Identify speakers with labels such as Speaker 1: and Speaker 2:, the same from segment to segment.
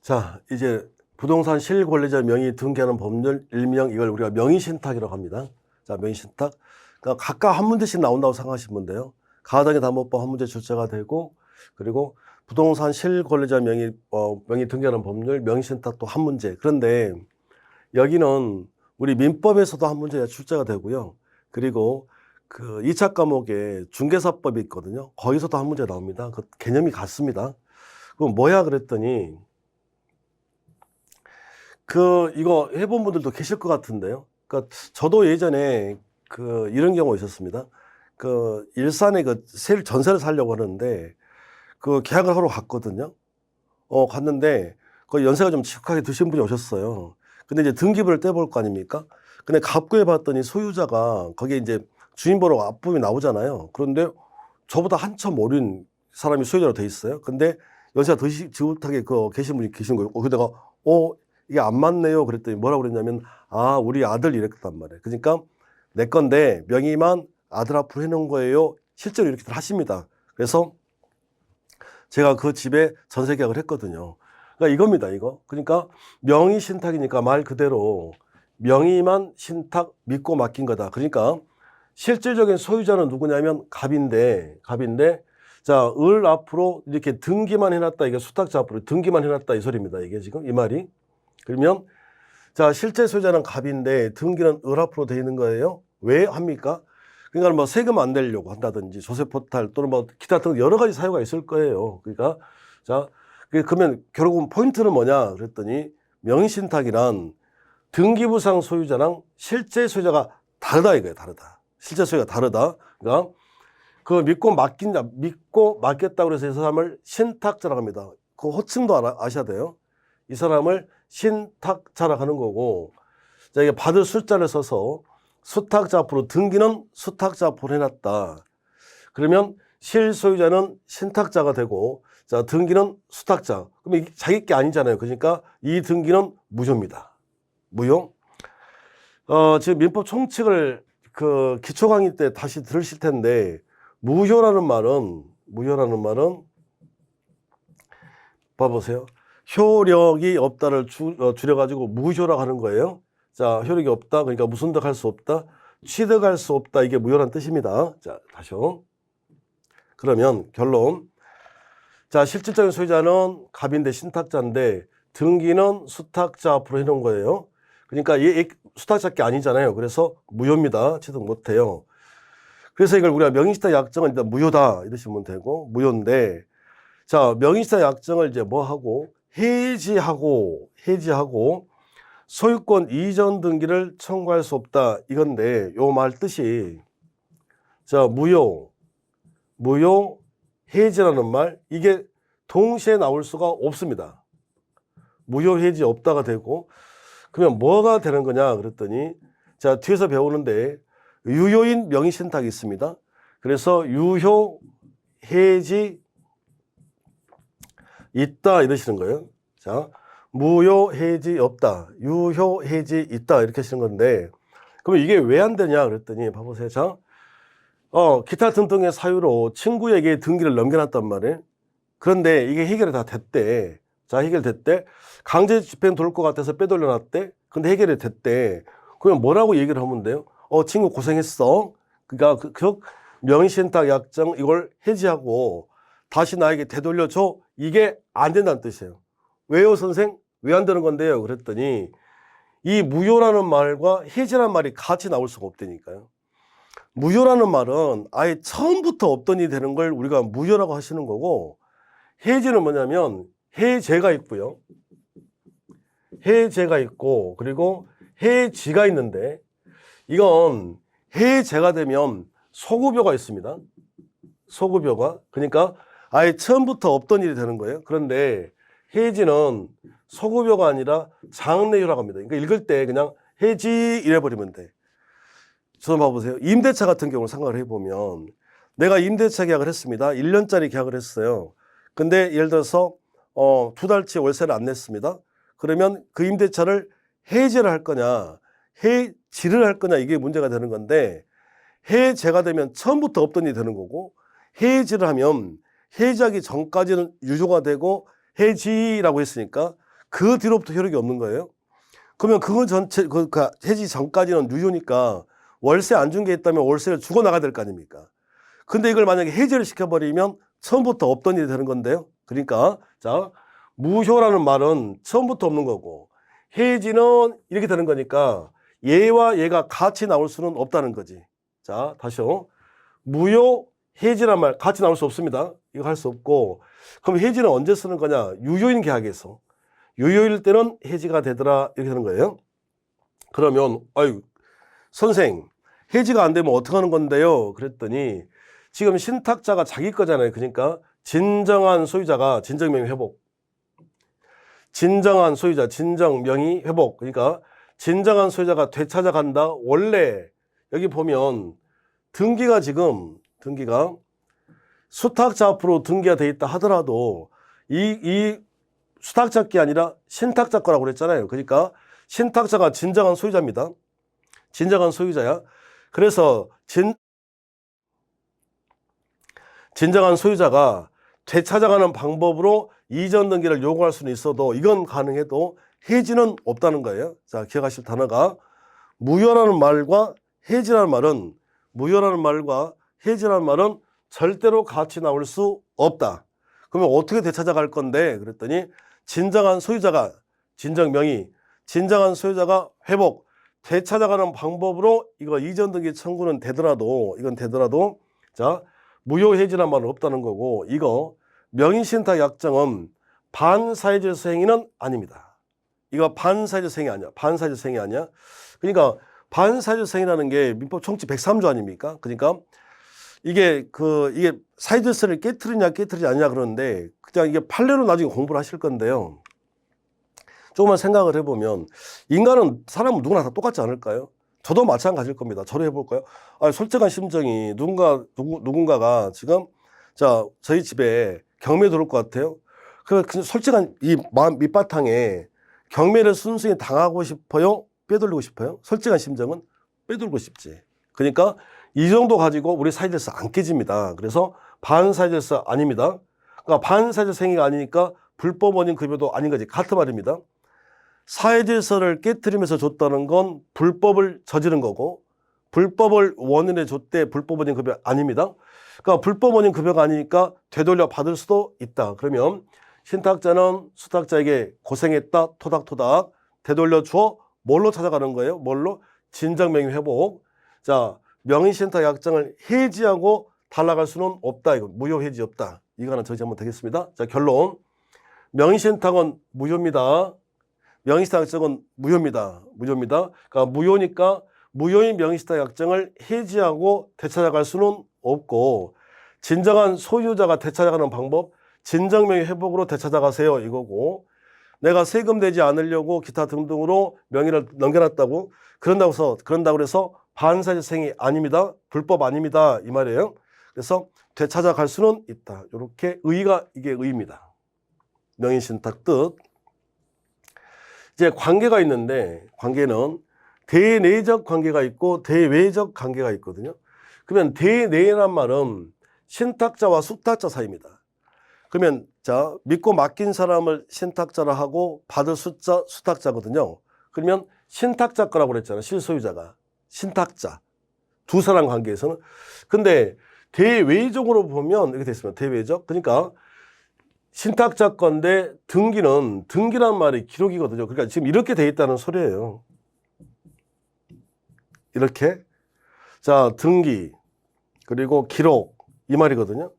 Speaker 1: 자, 이제 부동산 실권리자 명의 등기하는 법률 일명 이걸 우리가 명의신탁이라고 합니다. 자, 명의신탁. 그러니까 각각 한 문제씩 나온다고 생각하시면 돼요. 가당의 담보법 한 문제 출제가 되고, 그리고 부동산 실권리자 명의 등기하는 법률 명의신탁도 한 문제. 그런데 여기는 우리 민법에서도 한 문제가 출제가 되고요. 그리고 그 2차 과목에 중개사법이 있거든요. 거기서도 한 문제 나옵니다. 그 개념이 같습니다. 그럼 뭐야 그랬더니 이거 해본 분들도 계실 것 같은데요. 그러니까 저도 예전에 이런 경우가 있었습니다. 일산에 전세를 살려고 하는데 계약을 하러 갔거든요. 갔는데 연세가 좀 지극하게 드신 분이 오셨어요. 근데 이제 등기부를 떼볼 거 아닙니까? 근데 갑구에 봤더니 소유자가 거기에 이제 주인번호 앞부분이 나오잖아요. 그런데 저보다 한참 어린 사람이 소유자로 돼 있어요. 근데 연세가 더 지긋하게 계신 분이 계신 거예요. 그러다가 이게 안 맞네요. 그랬더니 뭐라고 그랬냐면, 우리 아들 이랬단 말이에요. 그러니까 내 건데 명의만 아들 앞으로 해놓은 거예요. 실제로 이렇게들 하십니다. 그래서 제가 그 집에 전세 계약을 했거든요. 그러니까 이겁니다, 이거. 그러니까 명의 신탁이니까 말 그대로 명의만 신탁 믿고 맡긴 거다. 그러니까 실질적인 소유자는 누구냐면 갑인데, 자, 을 앞으로 이렇게 등기만 해놨다. 이게 수탁자 앞으로 등기만 해놨다. 이 소리입니다. 이게 지금 이 말이. 그러면 자, 실제 소유자는 갑인데 등기는 을 앞으로 되어 있는 거예요. 왜 합니까? 그러니까 뭐 세금 안 내려고 한다든지 조세 포탈 또는 뭐 기타 등 여러 가지 사유가 있을 거예요. 그러니까 자, 그러면 결국은 포인트는 뭐냐 그랬더니 명의신탁이란 등기부상 소유자랑 실제 소유자가 다르다 이거예요. 다르다. 실제 소유자가 다르다. 그러니까 믿고 맡겼다고 해서 이 사람을 신탁자라고 합니다. 그 호칭도 아셔야 돼요. 이 사람을 신탁자라고 하는 거고, 자, 이게 받을 숫자를 써서 수탁자 앞으로 등기는 수탁자 앞으로 해놨다. 그러면 실소유자는 신탁자가 되고, 자, 등기는 수탁자. 그러면 이게 자기 게 아니잖아요. 그러니까 이 등기는 무효입니다. 무효. 지금 민법 총칙을 기초 강의 때 다시 들으실 텐데, 무효라는 말은 봐보세요. 효력이 없다를 줄여가지고 무효라고 하는 거예요. 자, 효력이 없다. 그러니까 무슨득할 수 없다. 취득할 수 없다. 이게 무효라는 뜻입니다. 자, 다시요. 그러면 결론. 자, 실질적인 소유자는 갑인데 신탁자인데 등기는 수탁자 앞으로 해놓은 거예요. 그러니까 이 수탁자 게 아니잖아요. 그래서 무효입니다. 취득 못해요. 그래서 이걸 우리가 명의신탁 약정은 일단 무효다 이러시면 되고, 무효인데, 자, 명의신탁 약정을 이제 뭐 하고 해지하고 소유권 이전 등기를 청구할 수 없다 이건데, 요 말 뜻이 자, 무효 해지라는 말, 이게 동시에 나올 수가 없습니다. 무효 해지 없다가 되고, 그러면 뭐가 되는 거냐 그랬더니, 자, 뒤에서 배우는데 유효인 명의신탁이 있습니다. 그래서 유효 해지 있다 이러시는 거예요. 자, 무효 해지 없다, 유효 해지 있다 이렇게 하시는 건데, 그럼 이게 왜 안 되냐 그랬더니 봐보세요. 자, 기타 등등의 사유로 친구에게 등기를 넘겨놨단 말이에요. 그런데 이게 해결이 다 됐대. 자, 해결됐대. 강제 집행 돌 것 같아서 빼돌려놨대. 근데 해결이 됐대. 그러면 뭐라고 얘기를 하면 돼요? 친구 고생했어. 그러니까 명의신탁 약정 이걸 해지하고 다시 나에게 되돌려줘. 이게 안 된다는 뜻이에요. 왜요, 선생? 왜 안 되는 건데요? 그랬더니 이 무효라는 말과 해지라는 말이 같이 나올 수가 없다니까요. 무효라는 말은 아예 처음부터 없던 일이 되는 걸 우리가 무효라고 하시는 거고, 해지는 뭐냐면 해제가 있고요. 해제가 있고, 그리고 해지가 있는데, 이건 해제가 되면 소급여가 있습니다. 소급여가. 그러니까 아예 처음부터 없던 일이 되는 거예요. 그런데 해지는 소급여가 아니라 장래유라고 합니다. 그러니까 읽을 때 그냥 해지 이래버리면 돼. 저는 봐보세요. 임대차 같은 경우를 생각을 해보면, 내가 임대차 계약을 했습니다. 1년짜리 계약을 했어요. 근데 예를 들어서 2달치 월세를 안 냈습니다. 그러면 그 임대차를 해지를 할 거냐 해지를 할 거냐, 이게 문제가 되는 건데, 해제가 되면 처음부터 없던 일이 되는 거고, 해지를 하면 해지하기 전까지는 유효가 되고 해지라고 했으니까 그 뒤로부터 효력이 없는 거예요. 그러면 그거 전체, 그 해지 전까지는 유효니까 월세 안 준 게 있다면 월세를 주고 나가야 될 거 아닙니까? 근데 이걸 만약에 해지를 시켜버리면 처음부터 없던 일이 되는 건데요. 그러니까, 자, 무효라는 말은 처음부터 없는 거고, 해지는 이렇게 되는 거니까 얘와 얘가 같이 나올 수는 없다는 거지. 자, 다시요. 무효, 해지란 말 같이 나올 수 없습니다. 이거 할 수 없고, 그럼 해지는 언제 쓰는 거냐? 유효인 계약에서. 유효일 때는 해지가 되더라. 이렇게 되는 거예요. 그러면, 아유, 선생, 해지가 안 되면 어떻게 하는 건데요? 그랬더니, 지금 신탁자가 자기 거잖아요. 그러니까, 진정한 소유자가 진정명의 회복. 진정한 소유자, 진정명의 회복. 그러니까, 진정한 소유자가 되찾아간다. 원래, 여기 보면, 등기가 수탁자 앞으로 등기가 돼 있다 하더라도, 이 수탁자께 아니라 신탁자 거라고 그랬잖아요. 그러니까 신탁자가 진정한 소유자입니다. 진정한 소유자야. 그래서 진정한 소유자가 되찾아가는 방법으로 이전 등기를 요구할 수는 있어도 이건 가능해도 해지는 없다는 거예요. 자, 기억하실 단어가 무효라는 말과 해지라는 말은 절대로 같이 나올 수 없다. 그러면 어떻게 되찾아갈 건데? 그랬더니 진정한 소유자가 진정명의, 진정한 소유자가 회복, 되찾아가는 방법으로 이거 이전 등기 청구는 되더라도 자, 무효 해지란 말은 없다는 거고 이거 명의신탁 약정은 반사회적 행위는 아닙니다. 이거 반사회적 행위 아니야. 그러니까 반사회적 행위라는 게 민법 총칙 103조 아닙니까? 그러니까 이게 사회질서를 깨트리지 않냐 그러는데 그냥 이게 판례로 나중에 공부를 하실 건데요. 조금만 생각을 해보면 사람은 누구나 다 똑같지 않을까요? 저도 마찬가지일 겁니다. 저도 해볼까요? 솔직한 심정이 누군가가 지금 저희 집에 경매 들어올 것 같아요. 그 솔직한 이 마음 밑바탕에 경매를 순순히 당하고 싶어요? 빼돌리고 싶어요? 솔직한 심정은 빼돌리고 싶지. 그러니까 이 정도 가지고 우리 사회질서 안 깨집니다. 그래서 반사회질서 아닙니다. 그러니까 반사회적 행위가 아니니까 불법 원인 급여도 아닌 거지. 같은 말입니다. 사회질서를 깨트리면서 줬다는 건 불법을 저지른 거고 불법을 원인에 줬대 불법 원인 급여 아닙니다. 그러니까 불법 원인 급여가 아니니까 되돌려 받을 수도 있다. 그러면 신탁자는 수탁자에게 고생했다 토닥토닥 되돌려 주어 뭘로 찾아가는 거예요? 뭘로? 진정명의 회복. 자, 명의신탁 약정을 해지하고 달라갈 수는 없다. 이거 무효 해지 없다. 이거 하나 저지하면 되겠습니다. 자, 결론. 명의신탁은 무효입니다. 명의신탁 약정은 무효입니다. 그러니까 무효니까 무효인 명의신탁 약정을 해지하고 되찾아갈 수는 없고 진정한 소유자가 되찾아가는 방법 진정명의 회복으로 되찾아가세요. 이거고 내가 세금 내지 않으려고 기타 등등으로 명의를 넘겨놨다고 그런다고 해서 반사회적 행위 아닙니다. 불법 아닙니다. 이 말이에요. 그래서 되찾아갈 수는 있다. 이렇게 이게 의입니다. 명의신탁 뜻. 이제 관계가 있는데 관계는 대내적 관계가 있고 대외적 관계가 있거든요. 그러면 대내란 말은 신탁자와 수탁자 사이입니다. 그러면 믿고 맡긴 사람을 신탁자라 하고 받을 숫자 수탁자거든요. 그러면 신탁자 거라고 그랬잖아요. 실소유자가. 신탁자. 두 사람 관계에서는. 근데 대외적으로 보면 이렇게 돼 있습니다. 대외적. 그러니까 신탁자 건데 등기란 말이 기록이거든요. 그러니까 지금 이렇게 돼 있다는 소리예요. 이렇게. 자, 등기 그리고 기록 이 말이거든요.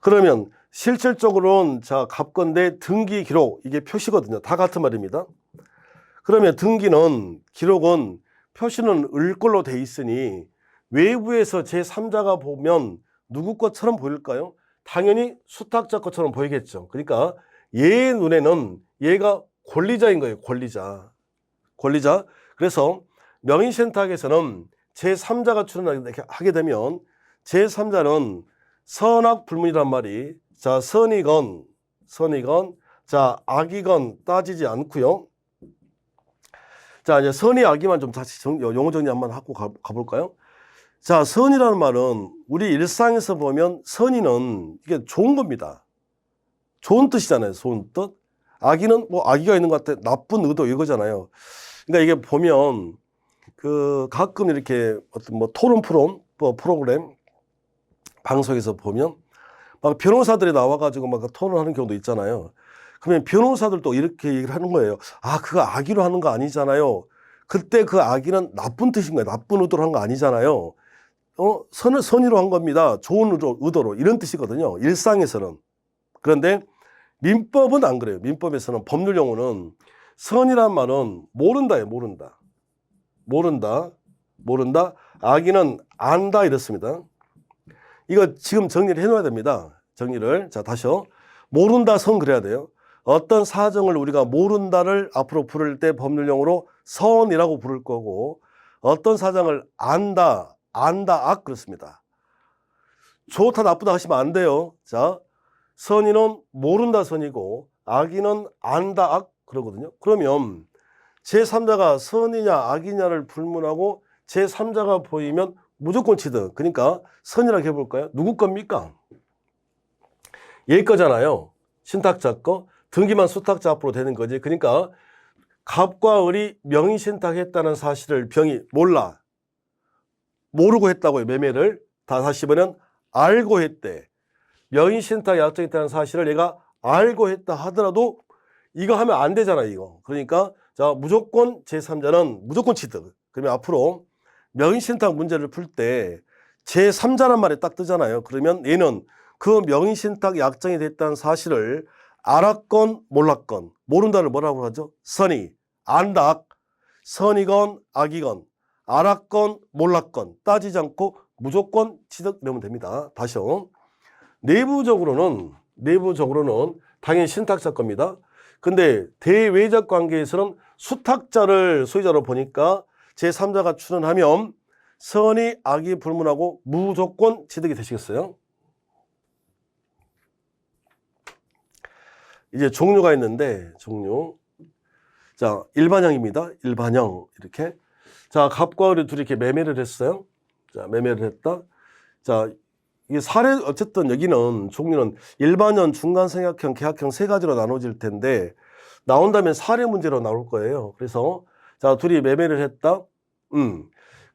Speaker 1: 그러면 실질적으로는 갑건데 등기 기록 이게 표시거든요. 다 같은 말입니다. 그러면 기록은 표시는 을 걸로 돼 있으니 외부에서 제3자가 보면 누구 것처럼 보일까요? 당연히 수탁자 것처럼 보이겠죠. 그러니까 얘의 눈에는 얘가 권리자인 거예요. 권리자. 그래서 명의신탁에서는 제3자가 출연하게 되면 제3자는 선악불문이란 말이 선이건 악이건 따지지 않고요. 이제 선이 악이만 좀 다시 용어 정리 한번 하고 가볼까요? 선이라는 말은 우리 일상에서 보면 선의는 이게 좋은 겁니다. 좋은 뜻이잖아요. 좋은 뜻. 악의는 뭐 악의가 있는 것 같아. 나쁜 의도 이거잖아요. 그러니까 이게 보면 그 가끔 이렇게 어떤 뭐 토론 프로그램 방송에서 보면 막 변호사들이 나와가지고 막 토론하는 경우도 있잖아요. 그러면 변호사들도 이렇게 얘기를 하는 거예요. 아, 그거 악의로 하는 거 아니잖아요. 그때 그 악의는 나쁜 뜻인 거예요. 나쁜 의도로 한 거 아니잖아요. 선의로 한 겁니다. 좋은 의도로 이런 뜻이거든요. 일상에서는. 그런데 민법은 안 그래요. 민법에서는 법률 용어는 선이란 말은 모른다예요. 모른다. 악의는 안다 이렇습니다. 이거 지금 정리를 해놓아야 됩니다. 정리를. 자, 다시요. 모른다 선 그래야 돼요. 어떤 사정을 우리가 모른다를 앞으로 부를 때 법률용어로 선이라고 부를 거고, 어떤 사정을 안다 악 그렇습니다. 좋다 나쁘다 하시면 안 돼요. 자, 선의는 모른다 선이고 악의는 안다 악 그러거든요. 그러면 제3자가 선이냐 악이냐를 불문하고 제3자가 보이면 무조건 취득. 그러니까 선이라고 해볼까요? 누구 겁니까? 얘 거잖아요. 신탁자 거. 등기만 수탁자 앞으로 되는 거지. 그러니까 갑과 을이 명의신탁했다는 사실을 병이 모르고 했다고요. 매매를. 다시 보면 알고 했대. 명의신탁 약정이 있다는 사실을 얘가 알고 했다 하더라도 이거 하면 안 되잖아 이거. 그러니까 자 무조건 제3자는 무조건 취득. 그러면 앞으로 명의신탁 문제를 풀 때 제3자란 말이 딱 뜨잖아요. 그러면 얘는 그 명의신탁 약정이 됐다는 사실을 알았건 몰랐건, 모른다를 뭐라고 하죠? 선의, 안다 악, 선이건 악이건 알았건 몰랐건 따지지 않고 무조건 취득 이러면 됩니다. 다시요. 내부적으로는 당연히 신탁자 겁니다. 근데 대외적 관계에서는 수탁자를 소유자로 보니까 제3자가 출연하면 선의, 악이 불문하고 무조건 취득이 되시겠어요? 이제 종류가 있는데 종류. 자, 일반형입니다. 일반형 이렇게. 자, 갑과 을이 둘이 이렇게 매매를 했어요. 자, 매매를 했다. 자, 이게 사례 어쨌든 여기는 종류는 일반형, 중간생략형, 계약형 세 가지로 나눠질 텐데 나온다면 사례 문제로 나올 거예요. 그래서 자, 둘이 매매를 했다.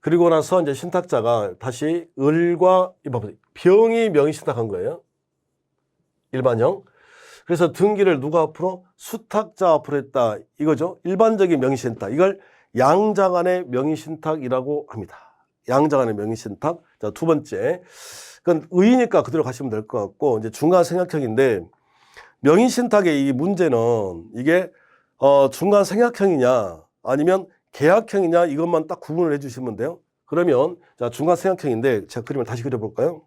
Speaker 1: 그리고 나서 이제 신탁자가 다시 을과 병이 명의신탁한 거예요. 일반형. 그래서 등기를 누가 앞으로? 수탁자 앞으로 했다. 이거죠. 일반적인 명의신탁. 이걸 양자간의 명의신탁이라고 합니다. 양자간의 명의신탁. 자, 두 번째. 그건 의의니까 그대로 가시면 될 것 같고, 이제 중간생략형인데, 명의신탁의 이 문제는 이게, 중간생략형이냐, 아니면 계약형이냐, 이것만 딱 구분을 해 주시면 돼요. 그러면, 자, 중간생략형인데, 제가 그림을 다시 그려볼까요?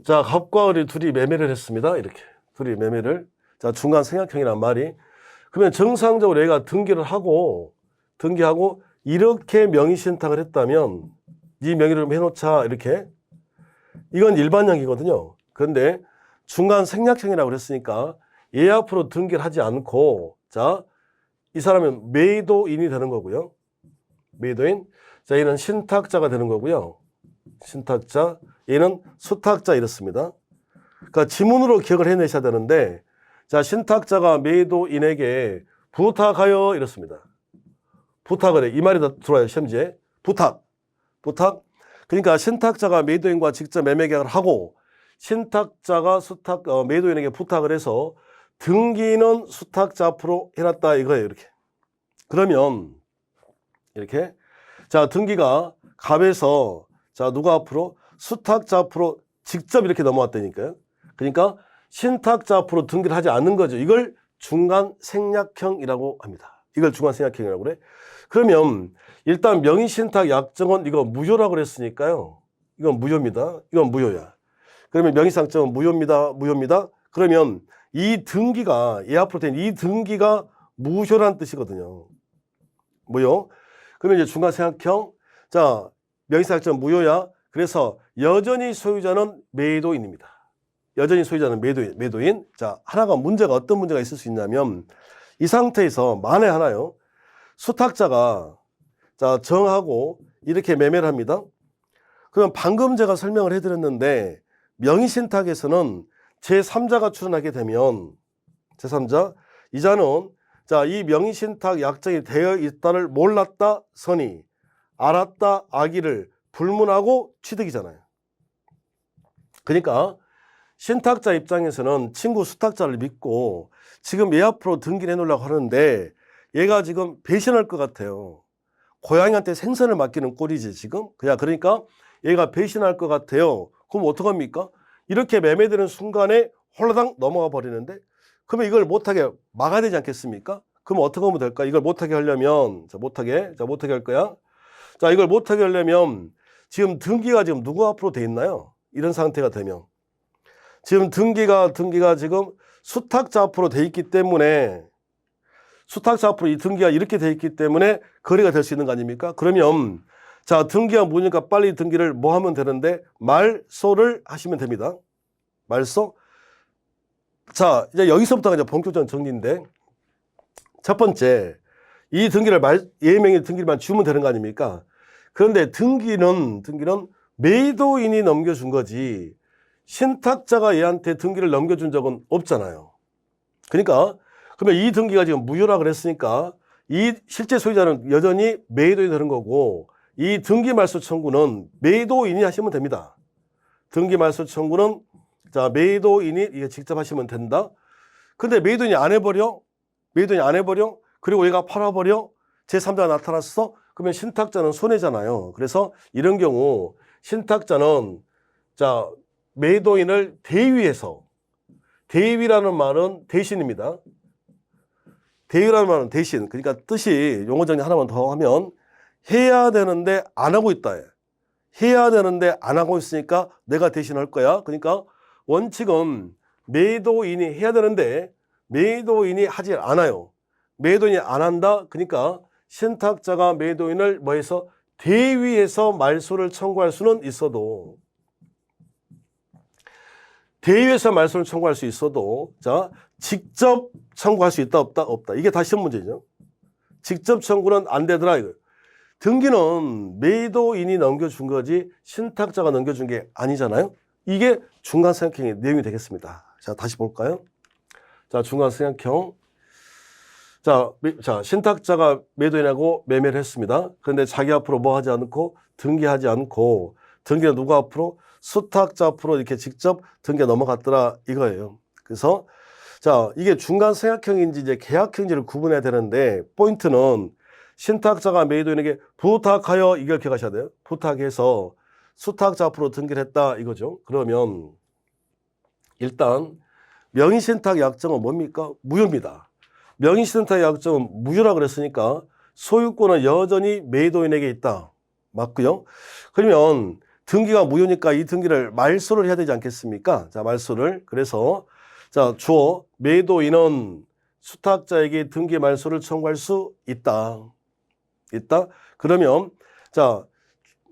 Speaker 1: 자, 갑과 을이 둘이 매매를 했습니다. 이렇게. 둘이 매매를. 자, 중간생략형이란 말이. 그러면 정상적으로 얘가 등기하고 이렇게 명의신탁을 했다면 이 명의를 해놓자 이렇게. 이건 일반형이거든요. 그런데 중간생략형이라고 그랬으니까 얘 앞으로 등기를 하지 않고 자, 이 사람은 매도인이 되는 거고요. 매도인. 자, 얘는 신탁자가 되는 거고요. 신탁자. 얘는 수탁자 이렇습니다. 그러니까 지문으로 기억을 해내셔야 되는데 자, 신탁자가 매도인에게 부탁하여 이렇습니다. 부탁을 해. 이 말이 다 들어와요. 시험지에. 부탁. 그러니까 신탁자가 매도인과 직접 매매 계약을 하고 신탁자가 매도인에게 부탁을 해서 등기는 수탁자 앞으로 해놨다 이거예요. 이렇게. 그러면 이렇게 자, 등기가 갑에서 자, 누가 앞으로? 수탁자 앞으로 직접 이렇게 넘어왔다니까요. 그러니까 신탁자 앞으로 등기를 하지 않는 거죠. 이걸 중간생략형이라고 합니다. 이걸 중간생략형이라고 그래. 그러면 일단 명의신탁 약정은 이거 무효라고 그랬으니까요. 이건 무효입니다. 이건 무효야. 그러면 명의상정은 무효입니다. 그러면 이 등기가 얘 앞으로 된 이 등기가 무효라는 뜻이거든요. 무효. 그러면 이제 중간생략형. 자, 명의상정은 무효야. 그래서 여전히 소유자는 매도인입니다. 여전히 소유자는 매도인. 자, 하나가 어떤 문제가 있을 수 있냐면 이 상태에서 만에 하나요. 수탁자가 자, 정하고 이렇게 매매를 합니다. 그럼 방금 제가 설명을 해드렸는데 명의신탁에서는 제3자가 출연하게 되면 제3자 이자는 자, 이 명의신탁 약정이 되어 있다를 몰랐다 선의, 알았다 악의를 불문하고 취득이잖아요. 그러니까 신탁자 입장에서는 친구 수탁자를 믿고 지금 얘 앞으로 등기를 해놓으려고 하는데 얘가 지금 배신할 것 같아요. 고양이한테 생선을 맡기는 꼴이지 지금. 그러니까 얘가 배신할 것 같아요. 그럼 어떡합니까? 이렇게 매매되는 순간에 홀라당 넘어가 버리는데 그러면 이걸 못하게 막아야 되지 않겠습니까? 그럼 어떻게 하면 될까? 이걸 못하게 하려면 못하게 할 거야. 자, 이걸 못하게 하려면 지금 등기가 지금 누구 앞으로 돼 있나요? 이런 상태가 되면 지금 등기가 지금 수탁자 앞으로 돼 있기 때문에 수탁자 앞으로 이 등기가 이렇게 돼 있기 때문에 거래가 될 수 있는 거 아닙니까? 그러면 자, 등기가 뭐니까 빨리 등기를 뭐 하면 되는데 말소를 하시면 됩니다. 말소. 자, 이제 여기서부터가 이제 본격적인 정리인데 첫 번째 이 등기를 예명의 등기만 주면 되는 거 아닙니까? 그런데 등기는 매도인이 넘겨준 거지 신탁자가 얘한테 등기를 넘겨준 적은 없잖아요. 그러니까 그러면 이 등기가 지금 무효라 그랬으니까 이 실제 소유자는 여전히 매도인이 되는 거고 이 등기 말소 청구는 매도인이 하시면 됩니다. 등기 말소 청구는 자, 매도인이 이게 직접 하시면 된다. 근데 매도인이 안 해버려. 그리고 얘가 팔아버려. 제3자가 나타났어. 그러면 신탁자는 손해잖아요. 그래서 이런 경우 신탁자는 자, 매도인을 대위해서 대위라는 말은 대신입니다. 대위라는 말은 대신. 그러니까 뜻이 용어 정리 하나만 더 하면 해야 되는데 안 하고 있다. 해야 되는데 안 하고 있으니까 내가 대신할 거야. 그러니까 원칙은 매도인이 해야 되는데 매도인이 하지 않아요. 매도인이 안 한다. 그러니까 신탁자가 매도인을 뭐해서 대위해서 말소를 청구할 수는 있어도 대위해서 말소를 청구할 수 있어도 자, 직접 청구할 수 있다 없다. 이게 다시 문제죠. 직접 청구는 안 되더라 이거. 등기는 매도인이 넘겨준 거지 신탁자가 넘겨준 게 아니잖아요. 이게 중간성약형의 내용이 되겠습니다. 자, 다시 볼까요? 자, 중간성약형. 자, 신탁자가 매도인하고 매매를 했습니다. 그런데 자기 앞으로 뭐 하지 않고 등기하지 않고 등기는 누구 앞으로? 수탁자 앞으로 이렇게 직접 등기가 넘어갔더라 이거예요. 그래서 자, 이게 중간성약형인지 이제 계약형인지를 구분해야 되는데 포인트는 신탁자가 매도인에게 부탁하여 이걸 기억하셔야 돼요. 부탁해서 수탁자 앞으로 등기를 했다 이거죠. 그러면 일단 명의신탁 약정은 뭡니까? 무효입니다. 명의신탁 약정은 무효라 그랬으니까 소유권은 여전히 매도인에게 있다. 맞고요. 그러면 등기가 무효니까 이 등기를 말소를 해야 되지 않겠습니까? 자, 말소를. 그래서 자, 주어 매도인은 수탁자에게 등기 말소를 청구할 수 있다. 그러면 자,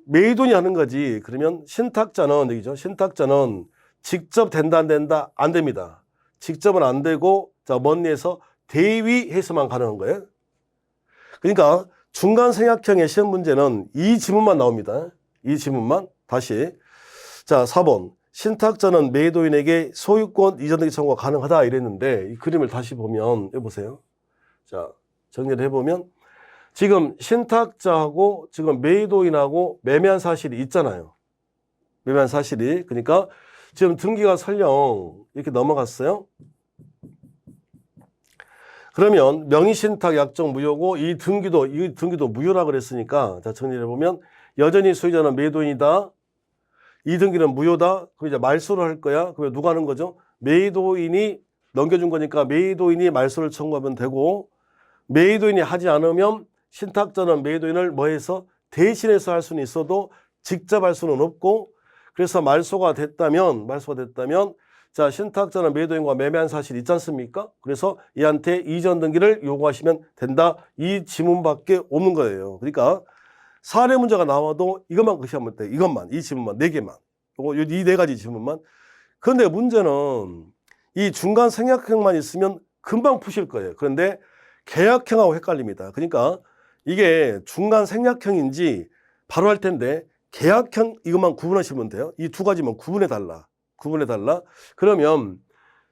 Speaker 1: 매도인이 하는 거지. 그러면 신탁자는 여기죠. 신탁자는 직접 된다 안 된다? 안 됩니다. 직접은 안 되고 자, 먼리에서 대위해서만 가능한 거예요. 그러니까 중간성약형의 시험 문제는 이 지문만 나옵니다. 이 지문만. 다시 자, 4번 신탁자는 매도인에게 소유권 이전 등기 청구가 가능하다 이랬는데 이 그림을 다시 보면 해보세요. 자, 정리를 해보면 지금 신탁자하고 지금 매도인하고 매매한 사실이 있잖아요. 매매한 사실이. 그러니까 지금 등기가 설령 이렇게 넘어갔어요. 그러면 명의신탁 약정 무효고 이 등기도 무효라 그랬으니까 자, 정리를 해보면 여전히 소유자는 매도인이다. 이 등기는 무효다. 그럼 이제 말소를 할 거야. 그러면 누가 하는 거죠? 매도인이 넘겨준 거니까 매도인이 말소를 청구하면 되고 매도인이 하지 않으면 신탁자는 매도인을 뭐해서 대신해서 할 수는 있어도 직접 할 수는 없고 그래서 말소가 됐다면 자, 신탁자는 매도인과 매매한 사실이 있지 않습니까? 그래서 이한테 이전 등기를 요구하시면 된다. 이 지문밖에 없는 거예요. 그러니까 사례 문제가 나와도 이것만 하면 돼. 이것만, 이 지문만, 4개만. 이 4가지 지문만. 그런데 문제는 이 중간 생략형만 있으면 금방 푸실 거예요. 그런데 계약형하고 헷갈립니다. 그러니까 이게 중간 생략형인지 바로 할 텐데 계약형 이것만 구분하시면 돼요. 이 2가지만 구분해 달라. 구분해달라. 그러면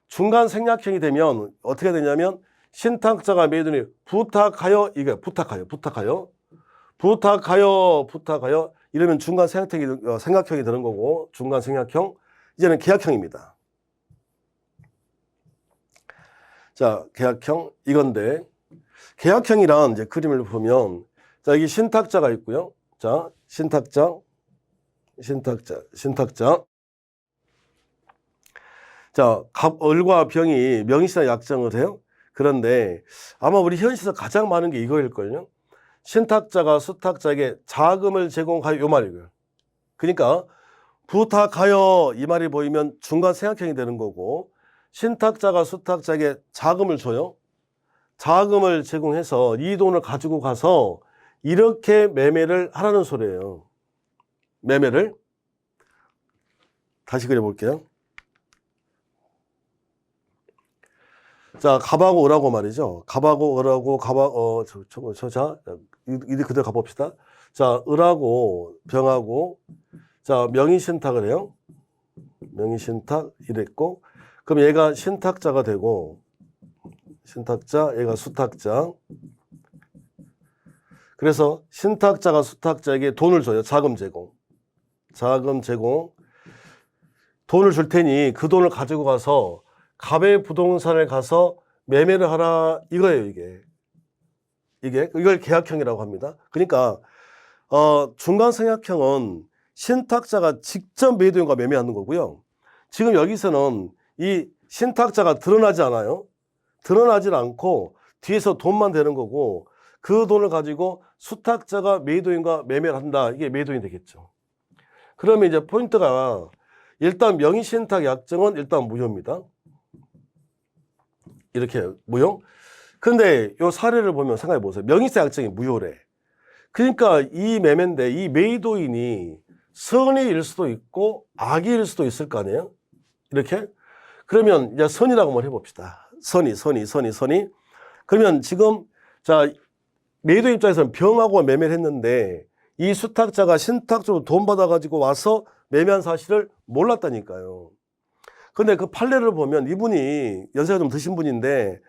Speaker 1: 중간 생략형이 되면 어떻게 되냐면 신탁자가 메이돈이 부탁하여, 이게 부탁하여 이러면 중간 생략형이 되는 거고, 중간 생략형. 이제는 계약형입니다. 자, 계약형 이건데, 계약형이란 이제 그림을 보면, 자, 여기 신탁자가 있고요. 자, 신탁자. 자, 을과 병이 명의신탁 약정을 해요. 그런데 아마 우리 현실에서 가장 많은 게 이거일걸요. 신탁자가 수탁자에게 자금을 제공하여, 요 말이고요. 그러니까 부탁하여 이 말이 보이면 중간 생략형이 되는 거고, 신탁자가 수탁자에게 자금을 줘요. 자금을 제공해서 이 돈을 가지고 가서 이렇게 매매를 하라는 소리예요. 매매를 다시 그려볼게요. 자, 갑하고 을하고 말이죠. 갑하고 을하고 이들 그대로 가봅시다. 자, 을하고 병하고, 자, 명의신탁을 해요. 명의신탁 이랬고, 그럼 얘가 신탁자가 되고, 신탁자, 얘가 수탁자. 그래서 신탁자가 수탁자에게 돈을 줘요. 자금 제공. 돈을 줄 테니 그 돈을 가지고 가서 갑의 부동산을 가서 매매를 하라, 이거예요, 이걸 계약형이라고 합니다. 그러니까 중간 생략형은 신탁자가 직접 매도인과 매매하는 거고요. 지금 여기서는 이 신탁자가 드러나지 않아요. 드러나질 않고 뒤에서 돈만 되는 거고, 그 돈을 가지고 수탁자가 매도인과 매매를 한다. 이게 매도인이 되겠죠. 그러면 이제 포인트가, 일단 명의신탁 약정은 일단 무효입니다. 이렇게 무효. 근데 이 사례를 보면 생각해 보세요. 명의신탁 약정이 무효래. 그러니까 이 매매인데 이 매도인이 선의일 수도 있고 악의일 수도 있을 거 아니에요. 이렇게. 그러면 이제 선이라고 한번 해봅시다. 선이. 그러면 지금, 자, 매도 입장에서는 병하고 매매를 했는데 이 수탁자가 신탁적으로 돈 받아가지고 와서 매매한 사실을 몰랐다니까요. 근데 그 판례를 보면 이분이 연세가 좀 드신 분인데,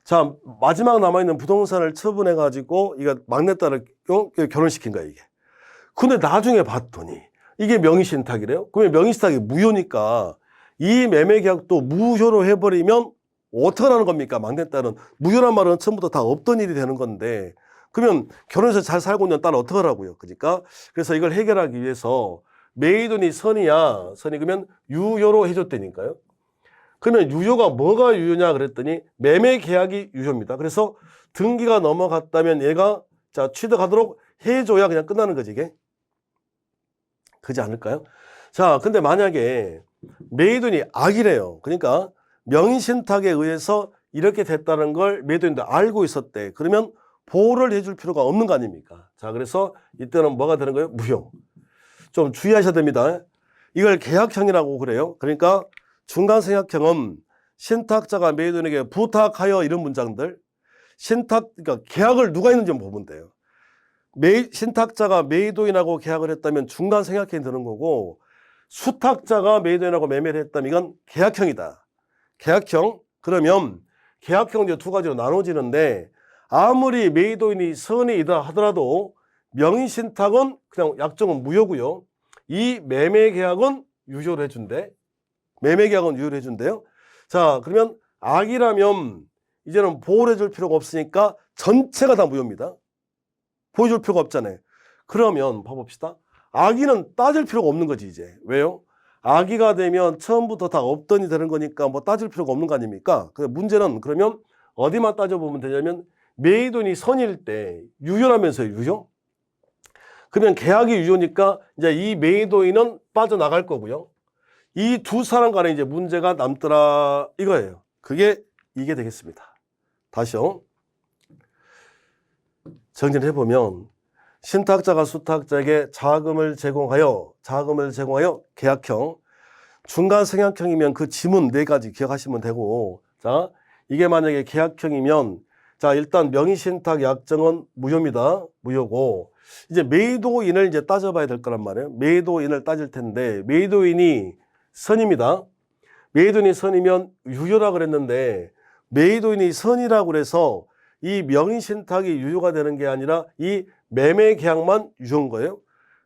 Speaker 1: 자, 마지막 남아있는 부동산을 처분해가지고 이거 막내딸을 결혼시킨 거야, 이게. 근데 나중에 봤더니 이게 명의신탁이래요. 그러면 명의신탁이 무효니까 이 매매 계약도 무효로 해버리면 어떡하라는 겁니까? 막내딸은. 무효란 말은 처음부터 다 없던 일이 되는 건데, 그러면 결혼해서 잘 살고 있는 딸은 어떡하라고요? 그러니까 그래서 이걸 해결하기 위해서 매도인이 선이야. 선이 그러면 유효로 해줬다니까요. 그러면 유효가 뭐가 유효냐 그랬더니 매매 계약이 유효입니다. 그래서 등기가 넘어갔다면 얘가 자 취득하도록 해줘야 그냥 끝나는 거지 이게. 그렇지 않을까요? 자, 근데 만약에 매도인이 악이래요. 그러니까 명의신탁에 의해서 이렇게 됐다는 걸 매도인도 알고 있었대. 그러면 보호를 해줄 필요가 없는 거 아닙니까? 자, 그래서 이때는 뭐가 되는 거예요? 무효. 좀 주의하셔야 됩니다. 이걸 계약형이라고 그래요. 그러니까 중간 생략형은 신탁자가 매도인에게 부탁하여 이런 문장들, 그러니까 계약을 누가 했는지 보면 돼요. 신탁자가 매도인하고 계약을 했다면 중간 생략형이 되는 거고, 수탁자가 매도인하고 매매를 했다면 이건 계약형이다. 계약형. 그러면 계약형은 이제 두 가지로 나눠지는데, 아무리 매도인이 선의이다 하더라도 명의신탁은 그냥 약정은 무효고요. 이 매매계약은 유효로 해준대. 매매계약은 유효로 해준대요. 자, 그러면 악이라면 이제는 보호를 해줄 필요가 없으니까 전체가 다 무효입니다. 보여줄 필요가 없잖아요. 그러면 봐봅시다. 악의는 따질 필요가 없는 거지 이제. 왜요? 악의가 되면 처음부터 다 없던 일이 되는 거니까 뭐 따질 필요가 없는 거 아닙니까? 근데 문제는 그러면 어디만 따져보면 되냐면 매도인이 선일 때 유효라면서요, 유효? 그러면 계약이 유효니까 이제 이 매도인은 빠져나갈 거고요. 이 두 사람 간에 이제 문제가 남더라 이거예요. 이게 되겠습니다. 다시요. 정리를 해보면 신탁자가 수탁자에게 자금을 제공하여 계약형, 중간 생략형이면 그 지문 4가지 기억하시면 되고, 자, 이게 만약에 계약형이면 자, 일단 명의신탁 약정은 무효입니다. 무효고, 이제 매도인을 이제 따져봐야 될 거란 말이에요. 매도인을 따질 텐데, 매도인이 선입니다. 메이도인이 선이면 유효라 그랬는데 메이도인이 선이라고 그래서 이 명의신탁이 유효가 되는 게 아니라 이 매매 계약만 유효한 거예요.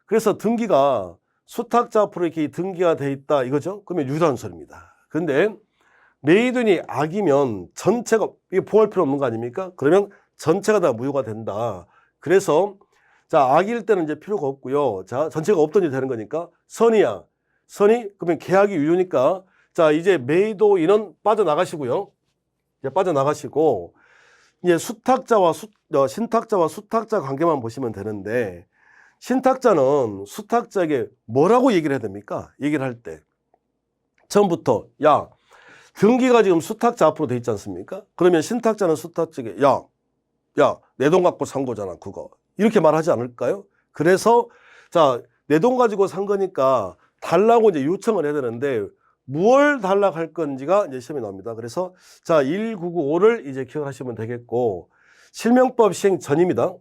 Speaker 1: 그래서 등기가 수탁자 앞으로 이렇게 등기가 돼 있다 이거죠. 그러면 유효한 소리입니다. 근데 메이도인이 악이면 전체가 이게 보호할 필요 없는 거 아닙니까? 그러면 전체가 다 무효가 된다. 그래서 자, 악일 때는 이제 필요가 없고요. 자, 전체가 없던지 되는 거니까 선이야. 선이 그러면 계약이 유효니까 자, 이제 메이도인은 빠져나가시고요. 이제 빠져나가시고 이제 신탁자와 수탁자 관계만 보시면 되는데 신탁자는 수탁자에게 뭐라고 얘기를 해야 됩니까? 얘기를 할 때 처음부터 야, 등기가 지금 수탁자 앞으로 돼 있지 않습니까? 그러면 신탁자는 수탁자에게 야, 내 돈 갖고 산 거잖아, 그거. 이렇게 말하지 않을까요? 그래서 자, 내 돈 가지고 산 거니까 달라고 이제 요청을 해야 되는데 무엇을 달라고 할 건지가 이제 시험에 나옵니다. 그래서 자, 1995를 이제 기억하시면 되겠고 실명법 시행 전입니다.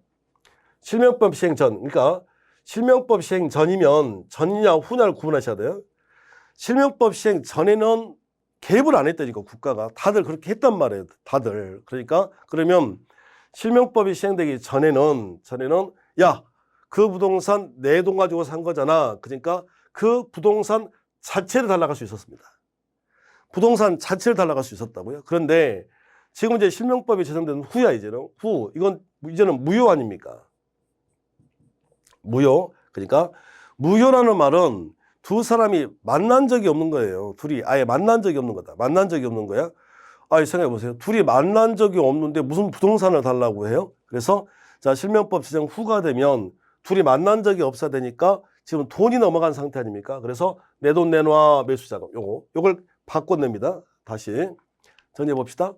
Speaker 1: 실명법 시행 전. 그러니까 실명법 시행 전이면 전이냐 후냐를 구분하셔야 돼요. 실명법 시행 전에는 개입을 안 했다니까 국가가 다들 그렇게 했단 말이에요. 다들. 그러니까 그러면 실명법이 시행되기 전에는 야, 그 부동산 내 돈 가지고 산 거잖아. 그러니까 그 부동산 자체를 달라갈 수 있었습니다. 부동산 자체를 달라갈 수 있었다고요. 그런데 지금 이제 실명법이 제정된 후야 이제는 이건 이제는 무효 아닙니까? 무효. 그러니까 무효라는 말은 두 사람이 만난 적이 없는 거예요. 둘이 아예 만난 적이 없는 거다. 만난 적이 없는 거야. 생각해 보세요. 둘이 만난 적이 없는데 무슨 부동산을 달라고 해요? 그래서 자, 실명법 제정 후가 되면 둘이 만난 적이 없어야 되니까 지금 돈이 넘어간 상태 아닙니까? 그래서 내 돈 내놔 매수자금 요걸 바꿔냅니다. 다시 정리해 봅시다.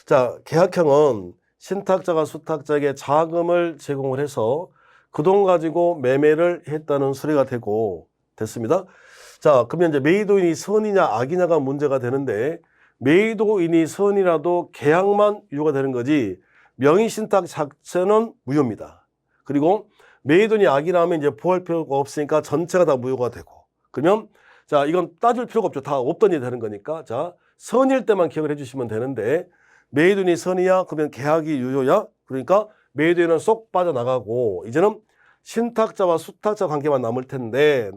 Speaker 1: 자, 계약형은 신탁자가 수탁자에게 자금을 제공을 해서 그 돈 가지고 매매를 했다는 소리가 됐습니다. 자, 그러면 이제 메이도인이 선이냐 악이냐가 문제가 되는데 메이도인이 선이라도 계약만 유효가 되는 거지 명의신탁 자체는 무효입니다. 그리고 메이도인이 악이라면 이제 보호할 필요가 없으니까 전체가 다 무효가 되고 그러면 자, 이건 따질 필요가 없죠. 다 없던지 되는 거니까 자, 선일 때만 기억을 해주시면 되는데 메이도인이 선이야? 그러면 계약이 유효야? 그러니까 메이도인은 쏙 빠져나가고 이제는 신탁자와 수탁자 관계만 남을 텐데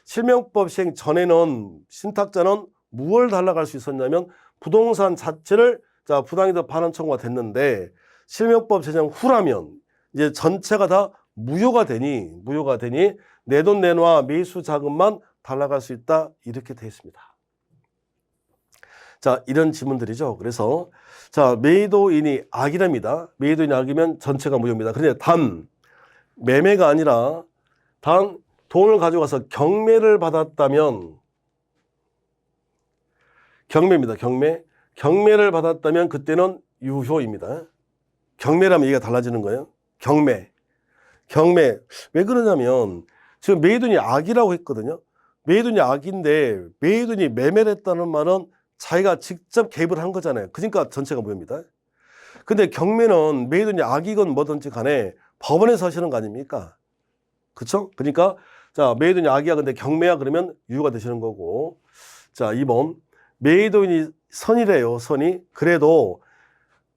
Speaker 1: 실명법 시행 전에는 신탁자는 무엇을 달라갈 수 있었냐면 부동산 자체를 자, 부당이득 반환 청구가 됐는데 실명법 제정 후라면 이제 전체가 다 무효가 되니 내 돈 내놔 매수 자금만 달라갈 수 있다 이렇게 되어 있습니다. 자, 이런 지문들이죠. 그래서 자, 메이도인이 악이랍니다. 메이도인이 악이면 전체가 무효입니다. 그런데 단 매매가 아니라 단 돈을 가져가서 경매를 받았다면 경매입니다. 경매를 받았다면 그때는 유효입니다. 경매라면 얘기가 달라지는 거예요. 경매 왜 그러냐면 지금 메이도인이 악이라고 했거든요. 메이도인이 악인데 메이도인이 매매를 했다는 말은 자기가 직접 개입을 한 거잖아요. 그러니까 전체가 무효입니다. 근데 경매는 메이도인이 악이건 뭐든지 간에 법원에서 하시는 거 아닙니까? 그렇죠? 그러니까 자, 메이도인이 악이야 근데 경매야 그러면 유효가 되시는 거고 자, 2번 메이도인이 선이래요. 선이. 그래도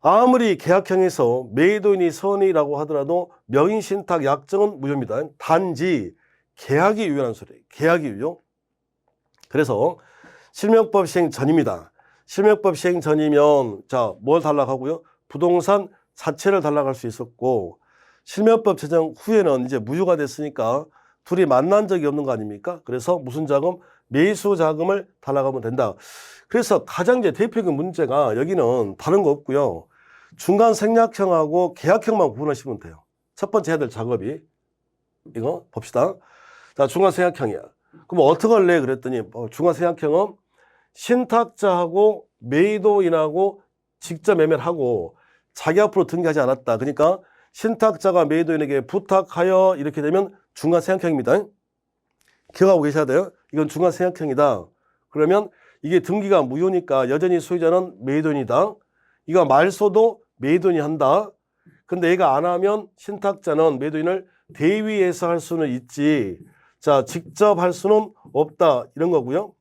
Speaker 1: 아무리 계약형에서 메이도인이 선이라고 하더라도 명의신탁 약정은 무효입니다. 단지 계약이 유효한 소리예요. 계약이 유효. 그래서 실명법 시행 전입니다. 실명법 시행 전이면 자, 뭘 달라고 하고요? 부동산 자체를 달라고 할 수 있었고 실명법 제정 후에는 이제 무효가 됐으니까 둘이 만난 적이 없는 거 아닙니까? 그래서 무슨 자금? 매수 자금을 달라고 하면 된다. 그래서 가장 이제 대표적인 문제가 여기는 다른 거 없고요. 중간 생략형하고 계약형만 구분하시면 돼요. 첫 번째 해야 될 작업이 이거 봅시다. 자, 중간 생략형이야. 그럼 어떻게 할래? 그랬더니 중간 생략형은 신탁자하고 메이도인하고 직접 매매를 하고 자기 앞으로 등기하지 않았다. 그러니까 신탁자가 메이도인에게 부탁하여 이렇게 되면 중간 생략형입니다. 기억하고 계셔야 돼요. 이건 중간 생략형이다. 그러면 이게 등기가 무효니까 여전히 소유자는 메이도인이다. 이거 말소도 메이도인이 한다. 근데 얘가 안 하면 신탁자는 메이도인을 대위해서 할 수는 있지. 자, 직접 할 수는 없다. 이런 거고요.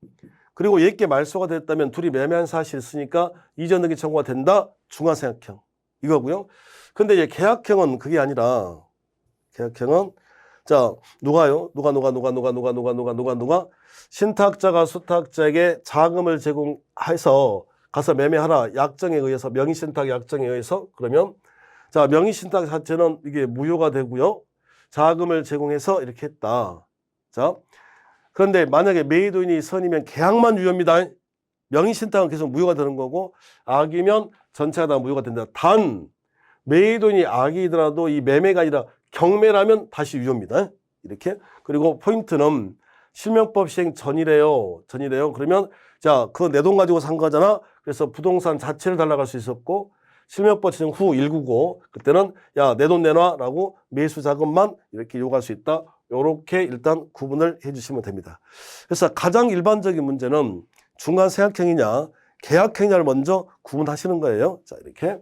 Speaker 1: 그리고 얘께 말소가 됐다면 둘이 매매한 사실이 있으니까 이전 등기 청구가 된다. 중간생각형 이거고요. 근데 이제 계약형은 그게 아니라 계약형은 자 누가 신탁자가 수탁자에게 자금을 제공해서 가서 매매하라 약정에 의해서 명의신탁 약정에 의해서 그러면 자 명의신탁 자체는 이게 무효가 되고요. 자금을 제공해서 이렇게 했다. 자 그런데 만약에 매도인이 선이면 계약만 유효입니다. 명의신탁은 계속 무효가 되는 거고 악이면 전체가 다 무효가 된다. 단 매도인이 악이더라도 이 매매가 아니라 경매라면 다시 유효입니다. 이렇게. 그리고 포인트는 실명법 시행 전이래요. 그러면 자, 그거 내 돈 가지고 산 거잖아. 그래서 부동산 자체를 달라갈 수 있었고 실명법 시행 후 199 그때는 야, 내 돈 내놔라고 매수 자금만 이렇게 요구할 수 있다. 요렇게 일단 구분을 해 주시면 됩니다. 그래서 가장 일반적인 문제는 중간 생각형이냐 계약형이냐를 먼저 구분하시는 거예요. 자, 이렇게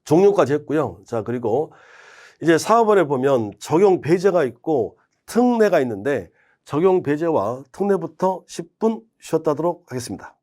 Speaker 1: 종료까지 했고요. 자, 그리고 이제 사업원에 보면 적용 배제가 있고 특례가 있는데 적용 배제와 특례부터 10분 쉬었다 하도록 하겠습니다.